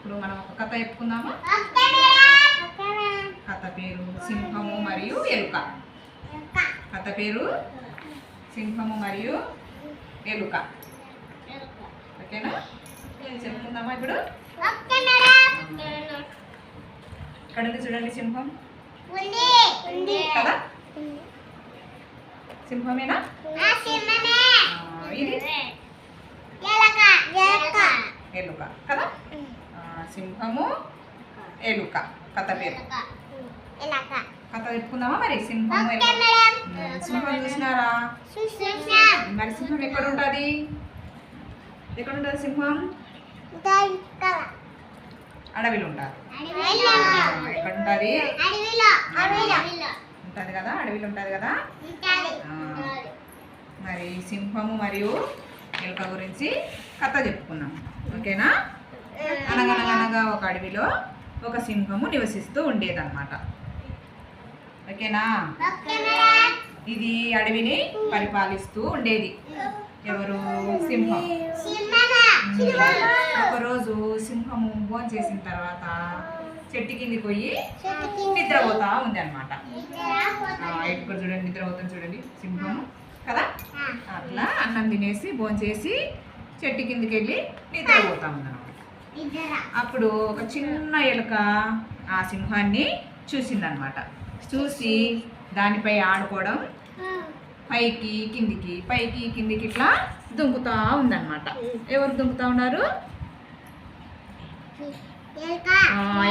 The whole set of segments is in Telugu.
ఇప్పుడు మనం ఒక కథ చెప్పుకుందామా? కథ పేరు సింహము మరియు ఎలుక. కథ పేరు సింహము మరియు ఎలుక. ఓకేనా? చెప్పుకుందామా ఇప్పుడు? ఇక్కడ ఉంది చూడండి సింహం కదా, సింహమేనా? ఇది ఎలుక కదా. సింహము ఎలుక కథ పేరు. కథ చెప్పుకుందామా మరి? సింహం సింహం చూసినారా? మరి సింహం ఎక్కడ ఉంటుంది? ఎక్కడ ఉంటుంది సింహం? అడవిలో ఉంటారు. ఎక్కడ ఉంటుంది? ఉంటుంది కదా, అడవిలో ఉంటుంది కదా. మరి సింహము మరియు ఎలుక గురించి కథ చెప్పుకున్నాం. ఓకేనా? అనగనగనగా ఒక అడవిలో ఒక సింహము నివసిస్తూ ఉండేదన్నమాట. ఓకేనా? ఇది అడవిని పరిపాలిస్తూ ఉండేది. ఎవరు? సింహం. ఒకరోజు సింహము భోజనం చేసిన తర్వాత చెట్టు కిందికి పోయి నిద్రపోతా ఉంది అనమాట. ఎప్పుడు చూడండి, నిద్రపోతాం చూడండి సింహము కదా. అట్లా అన్నం తినేసి భోజనం చేసి చెట్టు కిందికి వెళ్ళి నిద్రపోతా ఉంది అనమాట. అప్పుడు ఒక చిన్న ఎలుక ఆ సింహాన్ని చూసిందనమాట. చూసి దానిపై ఆడుకోవడం, పైకి కిందికి ఇట్లా దుంకుతా ఉందన్నమాట. ఎవరు దుంకుతా ఉన్నారు?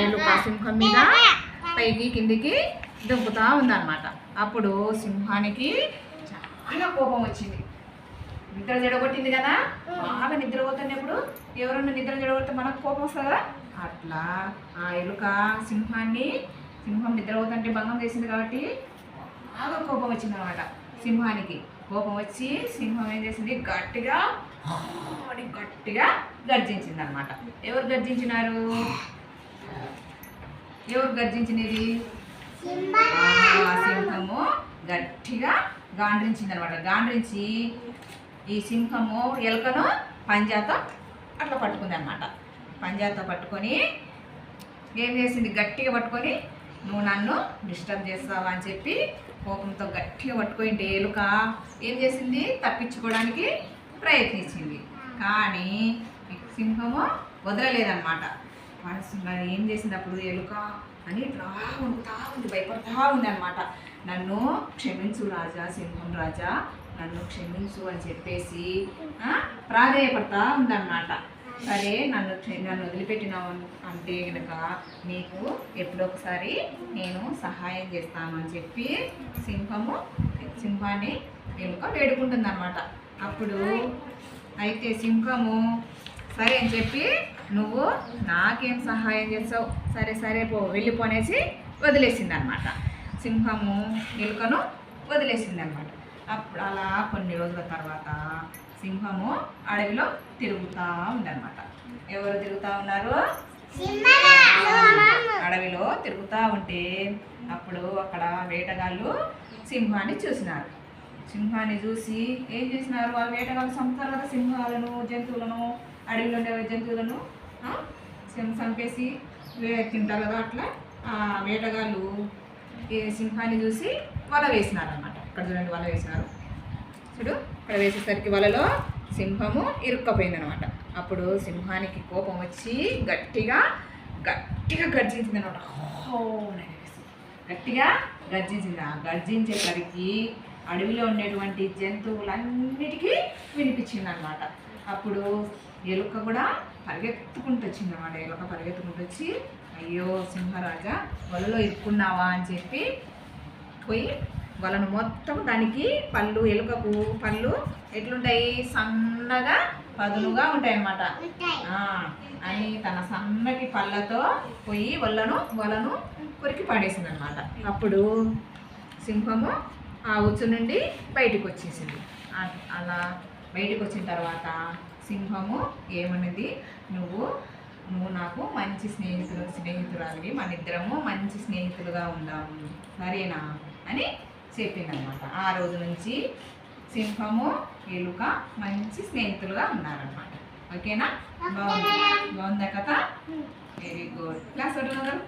ఎలుక సింహం మీద పైకి కిందికి దుంకుతా ఉందన్నమాట. అప్పుడు సింహానికి చాలా కోపం వచ్చింది. నిద్ర చెడగొట్టింది కదా, బాగా నిద్రపోతున్నప్పుడు ఎవరన్నా నిద్ర చెడగొడితే మనకు కోపం వస్తుంది కదా. అట్లా ఆ ఎలుక సింహం నిద్రపోతుంటే భంగం చేసింది కాబట్టి బాగా కోపం వచ్చింది అనమాట సింహానికి. కోపం వచ్చి సింహం ఏం చేసింది? గట్టిగా గర్జించింది అనమాట. ఎవరు గర్జించినారు? ఎవరు గర్జించినది? సింహము గట్టిగా గాండ్రించింది అనమాట. గాండ్రించి ఈ సింహము ఎలుకను పంజాతో అట్లా పట్టుకుంది అనమాట. పంజాతో పట్టుకొని ఏం చేసింది? గట్టిగా పట్టుకొని, నువ్వు నన్ను డిస్టర్బ్ చేస్తావా అని చెప్పి కోపంతో గట్టిగా పట్టుకుంటే ఎలుక ఏం చేసింది? తప్పించుకోవడానికి ప్రయత్నించింది. కానీ సింహము వదలలేదన్నమాట. ఏం చేసింది అప్పుడు ఎలుక అని ఇట్లా వణుకుతా ఉంది, భయపడతా ఉంది అనమాట. నన్ను క్షమించు రాజా, సింహం రాజా, నన్ను క్షమించు అని చెప్పేసి ప్రాధేయపడతా ఉందన్నమాట. సరే, నన్ను వదిలిపెట్టినావు అంటే కనుక నీకు ఎప్పుడొకసారి నేను సహాయం చేస్తాను అని చెప్పి సింహాన్ని ఎలుక వేడుకుంటుంది అనమాట. అప్పుడు అయితే సింహము సరే అని చెప్పి, నువ్వు నాకేం సహాయం చేస్తావు, సరే పో, వెళ్ళిపోనేసి వదిలేసింది అనమాట. సింహము ఎలుకను వదిలేసింది అనమాట. అప్పుడు అలా కొన్ని రోజుల తర్వాత సింహము అడవిలో తిరుగుతూ ఉందన్నమాట. ఎవరు తిరుగుతూ ఉన్నారు? అడవిలో తిరుగుతూ ఉంటే అప్పుడు అక్కడ వేటగాళ్ళు సింహాన్ని చూసినారు. సింహాన్ని చూసి ఏం చేసినారు? వాళ్ళు వేటగాళ్ళు చంపుతారు కదా సింహాలను, జంతువులను, అడవిలో ఉండే జంతువులను చంపేసి తింటారు కదా. అట్లా ఆ వేటగాళ్ళు ఈ సింహాన్ని చూసి వల వేసినారనమాట. ఇక్కడ చూడండి, వల వేసినారు చూడు. ఇక్కడ వేసేసరికి వలలో సింహము ఇరుక్కపోయింది అనమాట. అప్పుడు సింహానికి కోపం వచ్చి గట్టిగా గర్జించింది అనమాట. గట్టిగా గర్జించింది. ఆ గర్జించేసరికి అడవిలో ఉండేటువంటి జంతువులన్నిటికీ వినిపించింది అనమాట. అప్పుడు ఎలుక కూడా పరిగెత్తుకుంటూ వచ్చింది అనమాట. ఎలుక పరిగెత్తుకుంటూ వచ్చి, అయ్యో సింహరాజా, వలలో ఇరుక్కున్నావా అని చెప్పి పోయి వలను మొత్తం దానికి పళ్ళు, ఎలుకకు పళ్ళు ఎట్లుంటాయి? సన్నగా పదునుగా ఉంటాయి అన్నమాట. అని తన సన్నటి పళ్ళతో పోయి వలను కొరికి పడేసింది అనమాట. అప్పుడు సింహము ఆ ఉచ్చు నుండి బయటికి వచ్చేసింది. అలా బయటికి వచ్చిన తర్వాత సింహము ఏమన్నది? నువ్వు నాకు మంచి స్నేహితురాలివి, మన ఇద్దరము మంచి స్నేహితులుగా ఉందాము, సరేనా అని చెప్పిందనమాట. ఆ రోజు నుంచి సింహము ఎలుక మంచి స్నేహితులుగా ఉన్నారనమాట. ఓకేనా? బాగుందా కథ? Very good. క్లాస్ కొట్టున్నారు.